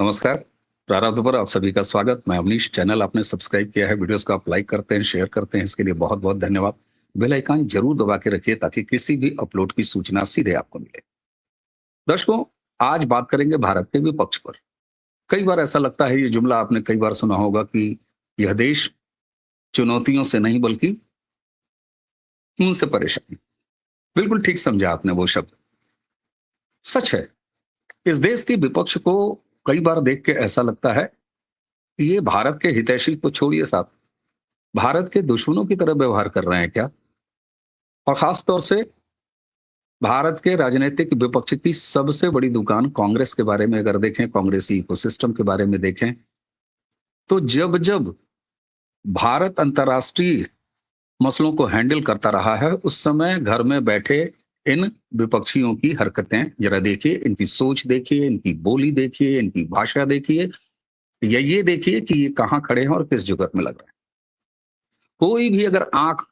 नमस्कार। प्रारब्ध पर आप सभी का स्वागत। मैं अवनीश। चैनल आपने सब्सक्राइब किया है, वीडियोस को आप लाइक करते हैं, शेयर करते हैं, इसके लिए बहुत बहुत धन्यवाद। बेल आइकन जरूर दबा के रखिए ताकि किसी भी अपलोड की सूचना सीधे आपको मिले। दर्शकों, आज बात करेंगे भारत के विपक्ष पर। कई बार ऐसा लगता है, ये जुमला आपने कई बार सुना होगा कि यह देश चुनौतियों से नहीं बल्कि खून से परेशान है। बिल्कुल ठीक समझा आपने वो शब्द। सच है, इस देश के विपक्ष को कई बार देख के ऐसा लगता है कि ये भारत के हितैषी तो छोड़िए साहब, भारत के दुश्मनों की तरह व्यवहार कर रहे हैं क्या। और खास तौर से भारत के राजनीतिक विपक्ष की सबसे बड़ी दुकान कांग्रेस के बारे में अगर देखें, कांग्रेसी इकोसिस्टम के बारे में देखें, तो जब जब भारत अंतर्राष्ट्रीय मसलों को हैंडल करता रहा है, उस समय घर में बैठे इन विपक्षियों की हरकतें जरा देखिए, इनकी सोच देखिए, इनकी बोली देखिए, इनकी भाषा देखिए, या ये देखिए कि ये कहाँ खड़े हैं और किस जुगत में लग रहे हैं। कोई भी अगर आंख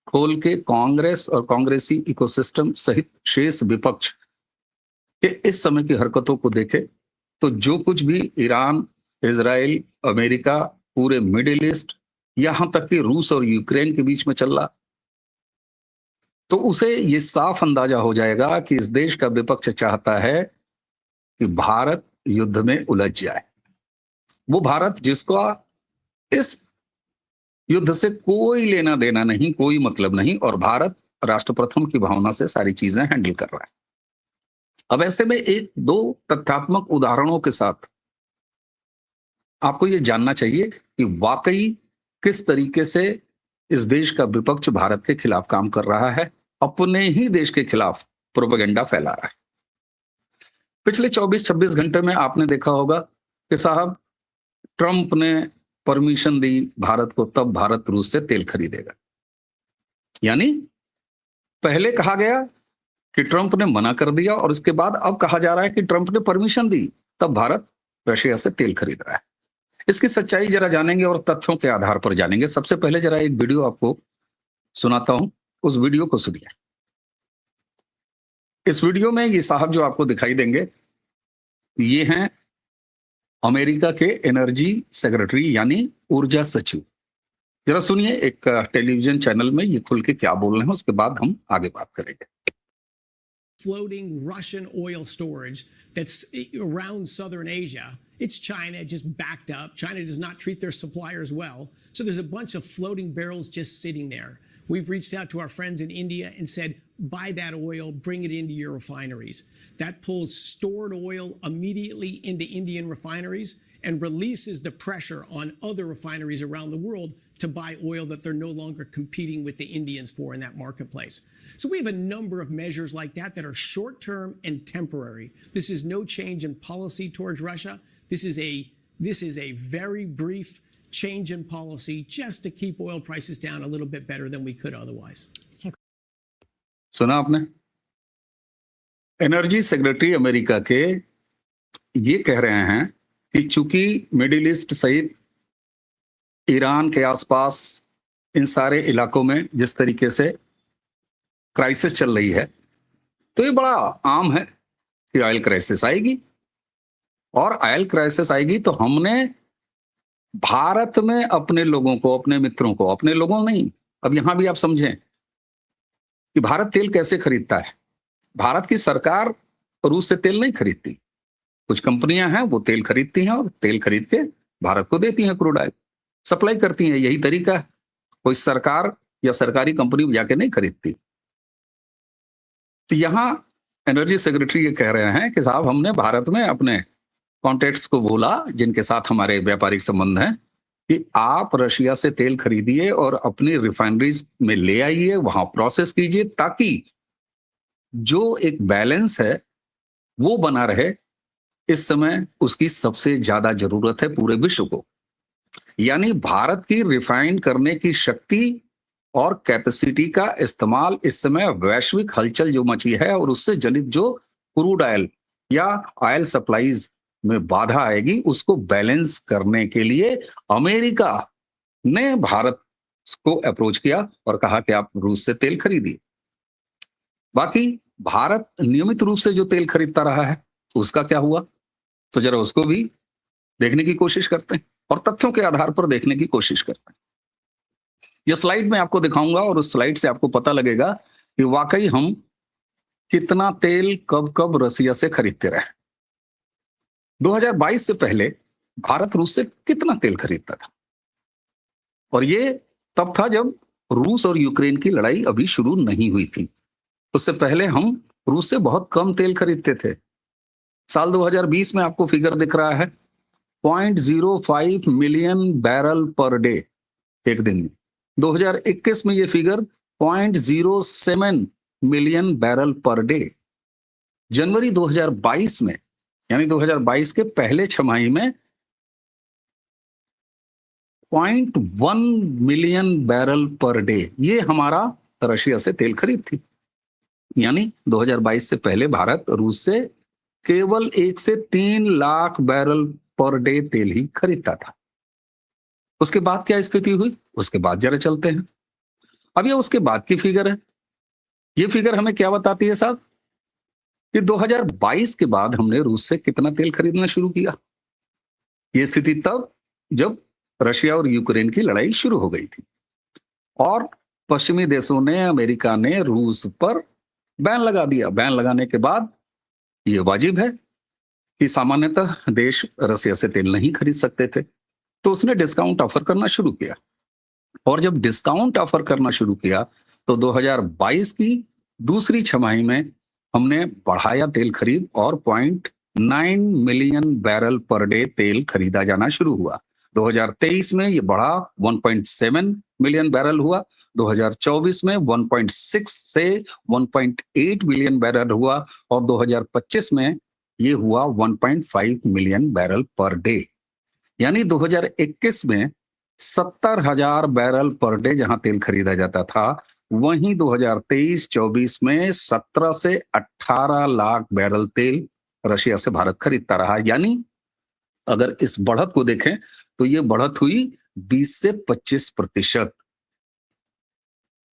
खोल के कांग्रेस और कांग्रेसी इकोसिस्टम सहित शेष विपक्ष के इस समय की हरकतों को देखे, तो जो कुछ भी ईरान, इजराइल, अमेरिका, पूरे मिडिल ईस्ट, यहां तक कि रूस और यूक्रेन के बीच में चल रहा, तो उसे ये साफ अंदाजा हो जाएगा कि इस देश का विपक्ष चाहता है कि भारत युद्ध में उलझ जाए। वो भारत जिसका इस युद्ध से कोई लेना देना नहीं, कोई मतलब नहीं, और भारत राष्ट्र प्रथम की भावना से सारी चीजें हैंडल कर रहा है। अब ऐसे में एक दो तथ्यात्मक उदाहरणों के साथ आपको यह जानना चाहिए कि वाकई किस तरीके से इस देश का विपक्ष भारत के खिलाफ काम कर रहा है, अपने ही देश के खिलाफ प्रोपेगेंडा फैला रहा है। पिछले 24-26 घंटे में आपने देखा होगा कि साहब, ट्रंप ने परमिशन दी भारत को, तब भारत रूस से तेल खरीदेगा। यानी पहले कहा गया कि ट्रंप ने मना कर दिया, और उसके बाद अब कहा जा रहा है कि ट्रंप ने परमिशन दी, तब भारत रशिया से तेल खरीद रहा है। इसकी सच्चाई जरा जानेंगे और तथ्यों के आधार पर जानेंगे। सबसे पहले जरा एक वीडियो आपको सुनाता हूं, उस वीडियो को सुनिए। इस वीडियो में ये साहब जो आपको दिखाई देंगे, ये हैं अमेरिका के एनर्जी सेक्रेटरी यानी ऊर्जा सचिव। जरा सुनिए, एक टेलीविजन चैनल में ये खुल के क्या बोल रहे हैं, उसके बाद हम आगे बात करेंगे। Floating Russian oil storage that's around southern Asia. It's China just backed up. China does not treat their suppliers well. So there's a bunch of floating barrels just sitting there. We've reached out to our friends in India and said, buy that oil, bring it into your refineries. That pulls stored oil immediately into Indian refineries and releases the pressure on other refineries around the world to buy oil that they're no longer competing with the Indians for in that marketplace. So we have a number of measures like that that are short-term and temporary. This is no change in policy towards Russia. This is a very brief change in policy just to keep oil prices down a little bit better than we could otherwise. सुना आपने? Energy secretary America के ये कह रहे हैं कि चूंकि middle east सहित ईरान के आसपास इन सारे इलाकों में जिस तरीके से क्राइसिस चल रही है, तो ये बड़ा आम है कि ऑयल क्राइसिस आएगी, और ऑयल क्राइसिस आएगी तो हमने भारत में अपने लोगों को, अपने मित्रों को, अपने लोगों नहीं, अब यहां भी आप समझें कि भारत तेल कैसे खरीदता है। भारत की सरकार रूस से तेल नहीं खरीदती, कुछ कंपनियां हैं वो तेल खरीदती हैं और तेल खरीद के भारत को देती हैं, क्रूड ऑयल सप्लाई करती हैं। यही तरीका है, कोई सरकार या सरकारी कंपनी जाके नहीं खरीदती। तो यहां एनर्जी सेक्रेटरी ये कह रहे हैं कि साहब, हमने भारत में अपने कॉन्टैक्ट्स को बोला, जिनके साथ हमारे व्यापारिक संबंध हैं, कि आप रशिया से तेल खरीदिए और अपनी रिफाइनरीज में ले आइए, वहां प्रोसेस कीजिए, ताकि जो एक बैलेंस है वो बना रहे। इस समय उसकी सबसे ज्यादा जरूरत है पूरे विश्व को। यानी भारत की रिफाइन करने की शक्ति और कैपेसिटी का इस्तेमाल इस समय वैश्विक हलचल जो मची है और उससे जनित जो क्रूड ऑयल या ऑयल सप्लाईज में बाधा आएगी, उसको बैलेंस करने के लिए अमेरिका ने भारत को अप्रोच किया और कहा कि आप रूस से तेल खरीदिए। बाकी भारत नियमित रूप से जो तेल खरीदता रहा है, उसका क्या हुआ, तो जरा उसको भी देखने की कोशिश करते हैं और तथ्यों के आधार पर देखने की कोशिश करते हैं। यह स्लाइड मैं आपको दिखाऊंगा और उस स्लाइड से आपको पता लगेगा कि वाकई हम कितना तेल कब कब रसिया से खरीदते रहे। 2022 से पहले भारत रूस से कितना तेल खरीदता था, और ये तब था जब रूस और यूक्रेन की लड़ाई अभी शुरू नहीं हुई थी। उससे पहले हम रूस से बहुत कम तेल खरीदते थे। साल 2020 में आपको फिगर दिख रहा है 0.05 मिलियन बैरल पर डे एक दिन में। 2021 में ये figure 0.07 million barrel per day. जनवरी 2022 में, यानी 2022 के पहले छमाही में 0.1 मिलियन बैरल पर डे ये हमारा रशिया से तेल खरीद थी। यानी 2022 से पहले भारत रूस से केवल 1 से 3 लाख बैरल पर डे तेल ही खरीदता था। उसके बाद क्या स्थिति हुई, उसके बाद जरा चलते हैं। अब ये उसके बाद की फिगर है। ये फिगर हमें क्या बताती है साहब कि 2022 के बाद हमने रूस से कितना तेल खरीदना शुरू किया। ये स्थिति तब जब रशिया और यूक्रेन की लड़ाई शुरू हो गई थी और पश्चिमी देशों ने, अमेरिका ने रूस पर बैन लगा दिया। बैन लगाने के बाद ये वाजिब है कि सामान्यतः देश रसिया से तेल नहीं खरीद सकते थे, तो उसने डिस्काउंट ऑफर करना शुरू किया। और जब डिस्काउंट ऑफर करना शुरू किया तो 2022 की दूसरी छमाही में हमने बढ़ाया तेल खरीद और 0.9 मिलियन बैरल पर डे तेल खरीदा जाना शुरू हुआ। 2023 में ये बढ़ा 1.7 मिलियन बैरल हुआ। 2024 में 1.6 से 1.8 मिलियन बैरल हुआ और 2025 में ये हुआ 1.5 मिलियन बैरल पर डे। यानी 2021 में 70,000 बैरल पर डे जहां तेल खरीदा जाता था, वहीं 2023-24 में 17 से 18 लाख बैरल तेल रशिया से भारत खरीदता रहा। यानी अगर इस बढ़त को देखें तो ये बढ़त हुई 20 से 25%।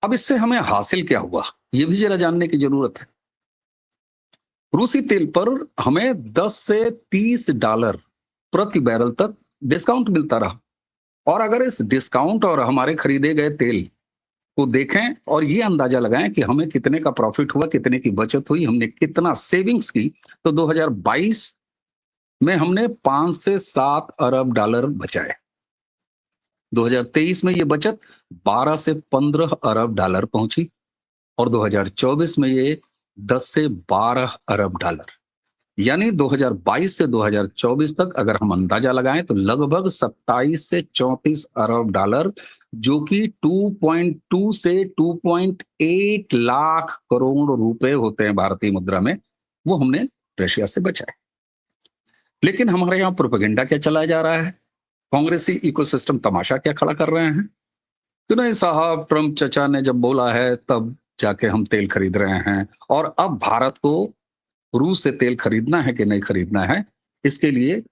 अब इससे हमें हासिल क्या हुआ, ये भी जरा जानने की जरूरत है। रूसी तेल पर हमें 10 से 30 डॉलर प्रति बैरल तक डिस्काउंट मिलता रहा। और अगर इस डिस्काउंट और हमारे खरीदे गए तेल को देखें और ये अंदाजा लगाएं कि हमें कितने का प्रॉफिट हुआ, कितने की बचत हुई, हमने कितना सेविंग्स की, तो 2022 में हमने 5 से 7 अरब डॉलर बचाए। 2023 में ये बचत 12 से 15 अरब डॉलर पहुंची और 2024 में ये 10 से 12 अरब डॉलर। यानी 2022 से 2024 तक अगर हम अंदाजा लगाएं तो लगभग 27 से 34 अरब डॉलर, जो कि 2.2 से 2.8 लाख करोड़ रुपए होते हैं भारतीय मुद्रा में, वो हमने रशिया से बचाए। लेकिन हमारे यहाँ प्रोपेगेंडा क्या चलाया जा रहा है, कांग्रेसी इकोसिस्टम तमाशा क्या खड़ा कर रहे हैं कि नहीं साहब, ट्रंप चचा ने जब बोला है तब जाके हम तेल खरीद रहे हैं और अब भारत को रूस से तेल खरीदना है कि नहीं खरीदना है, इसके लिए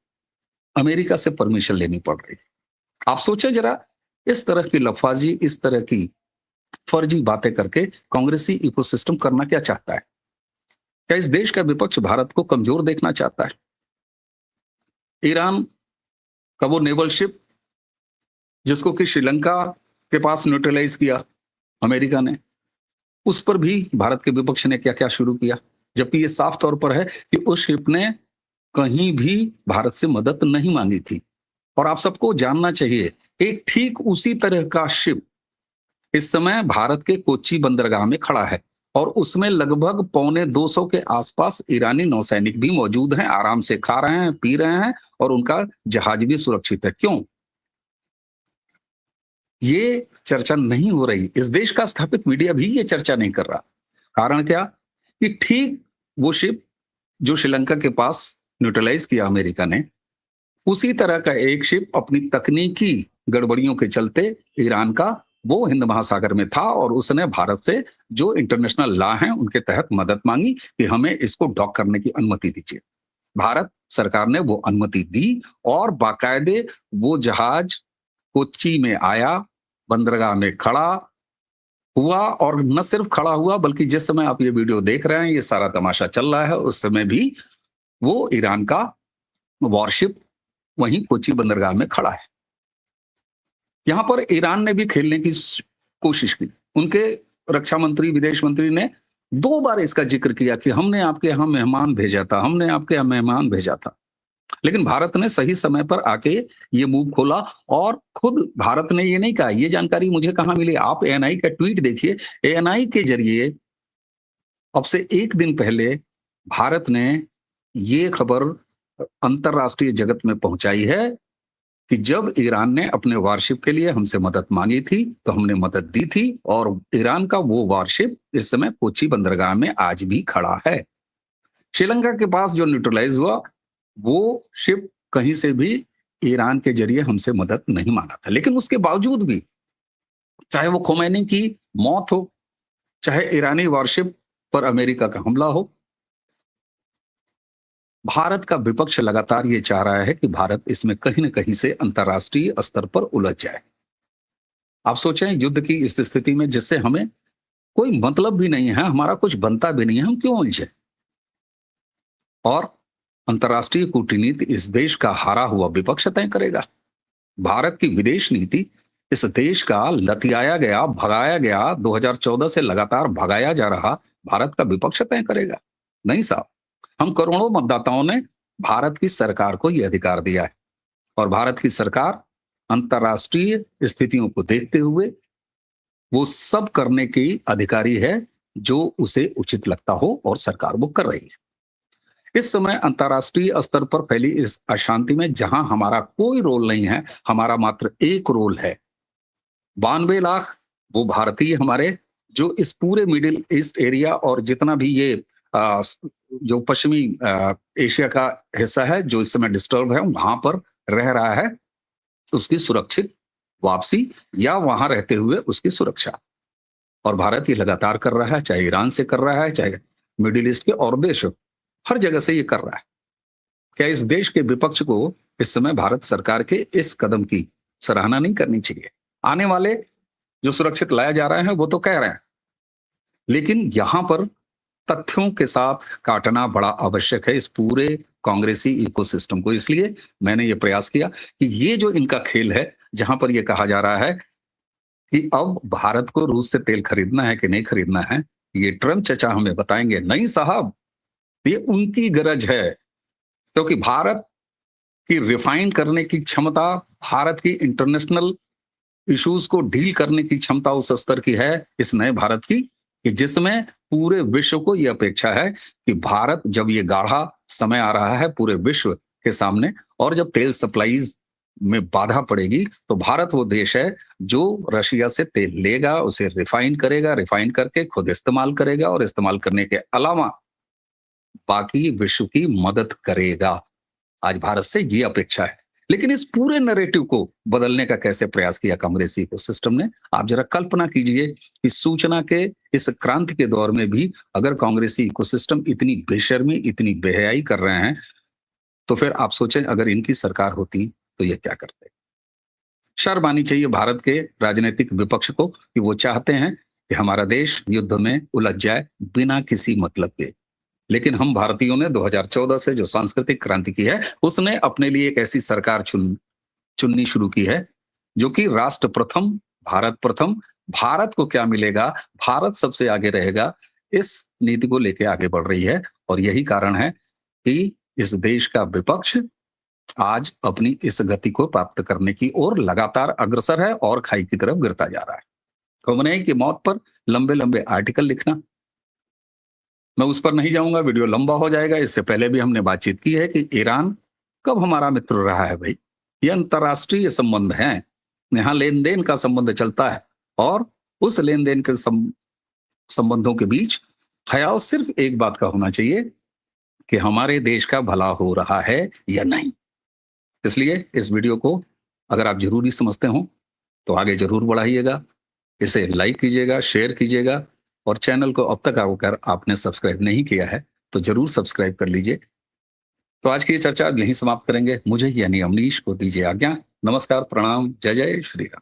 अमेरिका से परमिशन लेनी पड़ रही है। आप सोचें जरा, इस तरह की लफाजी, इस तरह की फर्जी बातें करके कांग्रेसी इकोसिस्टम करना क्या चाहता है? क्या इस देश का विपक्ष भारत को कमजोर देखना चाहता है? ईरान का वो नेवल शिप जिसको कि श्रीलंका के पास न्यूट्रलाइज किया अमेरिका ने, उस पर भी भारत के विपक्ष ने क्या क्या शुरू किया, जबकि ये साफ तौर पर है कि उस शिप ने कहीं भी भारत से मदद नहीं मांगी थी। और आप सबको जानना चाहिए, एक ठीक उसी तरह का शिप इस समय भारत के कोच्चि बंदरगाह में खड़ा है और उसमें लगभग 250 के आसपास ईरानी नौसैनिक भी मौजूद हैं, आराम से खा रहे हैं, पी रहे हैं और उनका जहाज भी सुरक्षित है। क्यों ये चर्चा नहीं हो रही? इस देश का स्थापित मीडिया भी ये चर्चा नहीं कर रहा। कारण क्या कि ठीक वो शिप जो श्रीलंका के पास न्यूट्रलाइज किया अमेरिका ने, उसी तरह का एक शिप अपनी तकनीकी गड़बड़ियों के चलते ईरान का वो हिंद महासागर में था और उसने भारत से जो इंटरनेशनल लॉ हैं उनके तहत मदद मांगी कि हमें इसको डॉक करने की अनुमति दीजिए। भारत सरकार ने वो अनुमति दी और बाकायदे वो जहाज कोच्चि में आया, बंदरगाह में खड़ा हुआ और न सिर्फ खड़ा हुआ बल्कि जिस समय आप ये वीडियो देख रहे हैं, ये सारा तमाशा चल रहा है, उस समय भी वो ईरान का वॉरशिप वहीं कोची बंदरगाह में खड़ा है। यहां पर ईरान ने भी खेलने की कोशिश की। उनके रक्षा मंत्री, विदेश मंत्री ने 2 बार इसका जिक्र किया कि हमने आपके यहां मेहमान भेजा था, हमने आपके यहां मेहमान भेजा था। लेकिन भारत ने सही समय पर आके ये मूव खोला और खुद भारत ने ये नहीं कहा। ये जानकारी मुझे कहां मिली? आप एएनआई का ट्वीट देखिए। एएनआई के जरिए अब से 1 दिन पहले भारत ने ये खबर अंतरराष्ट्रीय जगत में पहुंचाई है कि जब ईरान ने अपने वारशिप के लिए हमसे मदद मांगी थी तो हमने मदद दी थी, और ईरान का वो वारशिप इस समय कोची बंदरगाह में आज भी खड़ा है। श्रीलंका के पास जो न्यूट्रलाइज हुआ, वो शिप कहीं से भी ईरान के जरिए हमसे मदद नहीं मांगा था। लेकिन उसके बावजूद भी, चाहे वो खोमैनी की मौत हो, चाहे ईरानी वारशिप पर अमेरिका का हमला हो, भारत का विपक्ष लगातार ये चाह रहा है कि भारत इसमें कहीं न कहीं से अंतर्राष्ट्रीय स्तर पर उलझ जाए। आप सोचें, युद्ध की इस स्थिति में जिससे हमें कोई मतलब भी नहीं है, हमारा कुछ बनता भी नहीं है, हम क्यों उलझे? और अंतर्राष्ट्रीय कूटनीति इस देश का हारा हुआ विपक्ष तय करेगा। भारत की विदेश नीति इस देश का लतियाया गया, भगाया गया, 2014 से लगातार भगाया जा रहा भारत का विपक्ष तय करेगा। नहीं साहब, हम करोड़ों मतदाताओं ने भारत की सरकार को यह अधिकार दिया है, और भारत की सरकार अंतर्राष्ट्रीय स्थितियों को देखते हुए वो सब करने की अधिकारी है जो उसे उचित लगता हो, और सरकार वो कर रही है। इस समय अंतर्राष्ट्रीय स्तर पर फैली इस अशांति में जहां हमारा कोई रोल नहीं है, हमारा मात्र एक रोल है। 92 लाख वो भारतीय हमारे, जो इस पूरे मिडिल ईस्ट एरिया और जितना भी ये जो पश्चिमी एशिया का हिस्सा है जो इस समय डिस्टर्ब है, वहां पर रह रहा है, उसकी सुरक्षित वापसी या वहां रहते हुए उसकी सुरक्षा। और भारत ये लगातार कर रहा है, चाहे ईरान से कर रहा है, चाहे मिडिल ईस्ट के और देश, हर जगह से ये कर रहा है। क्या इस देश के विपक्ष को इस समय भारत सरकार के इस कदम की सराहना नहीं करनी चाहिए? आने वाले जो सुरक्षित लाया जा रहे हैं वो तो कह रहे हैं, लेकिन यहां पर तथ्यों के साथ काटना बड़ा आवश्यक है इस पूरे कांग्रेसी इकोसिस्टम को। इसलिए मैंने ये प्रयास किया कि ये जो इनका खेल है, जहां पर यह कहा जा रहा है कि अब भारत को रूस से तेल खरीदना है कि नहीं खरीदना है, ये ट्रम्प चचा हमें बताएंगे। नहीं साहब, ये उनकी गरज है, क्योंकि भारत की रिफाइन करने की क्षमता, भारत की इंटरनेशनल इश्यूज को डील करने की क्षमता उस स्तर की है इस नए भारत की, कि जिसमें पूरे विश्व को यह अपेक्षा है कि भारत, जब ये गाढ़ा समय आ रहा है पूरे विश्व के सामने, और जब तेल सप्लाईज में बाधा पड़ेगी, तो भारत वो देश है जो रशिया से तेल लेगा, उसे रिफाइन करेगा, रिफाइन करके खुद इस्तेमाल करेगा, और इस्तेमाल करने के अलावा बाकी विश्व की मदद करेगा। आज भारत से ये अपेक्षा है। लेकिन इस पूरे नैरेटिव को बदलने का कैसे प्रयास किया कांग्रेसी इकोसिस्टम ने? आप जरा कल्पना कीजिए कि सूचना के इस क्रांति के दौर में भी अगर कांग्रेसी इकोसिस्टम इतनी बेशर्मी, इतनी बेहयाई कर रहे हैं, तो फिर आप सोचें अगर इनकी सरकार होती तो ये क्या करते। शर्म आनी चाहिए भारत के राजनीतिक विपक्ष को कि वो चाहते हैं कि हमारा देश युद्ध में उलझ जाए बिना किसी मतलब के। लेकिन हम भारतीयों ने 2014 से जो सांस्कृतिक क्रांति की है, उसने अपने लिए एक ऐसी सरकार चुननी शुरू की है जो कि राष्ट्र प्रथम, भारत प्रथम, भारत को क्या मिलेगा, भारत सबसे आगे रहेगा, इस नीति को लेकर आगे बढ़ रही है। और यही कारण है कि इस देश का विपक्ष आज अपनी इस गति को प्राप्त करने की ओर लगातार अग्रसर है और खाई की तरफ गिरता जा रहा है। खोमेनी की मौत पर लंबे लंबे आर्टिकल लिखना, मैं उस पर नहीं जाऊंगा, वीडियो लंबा हो जाएगा। इससे पहले भी हमने बातचीत की है कि ईरान कब हमारा मित्र रहा है भाई। ये अंतर्राष्ट्रीय संबंध हैं, यहाँ लेन देन का संबंध चलता है, और उस लेन देन के संबंधों के बीच ख्याल सिर्फ एक बात का होना चाहिए कि हमारे देश का भला हो रहा है या नहीं। इसलिए इस वीडियो को अगर आप जरूरी समझते हो तो आगे जरूर बढ़ाइएगा, इसे लाइक कीजिएगा, शेयर कीजिएगा, और चैनल को अब तक अगर आपने सब्सक्राइब नहीं किया है तो जरूर सब्सक्राइब कर लीजिए। तो आज की ये चर्चा यहीं समाप्त करेंगे। मुझे यानी अमनीश को दीजिए आज्ञा। नमस्कार, प्रणाम, जय जय श्री राम।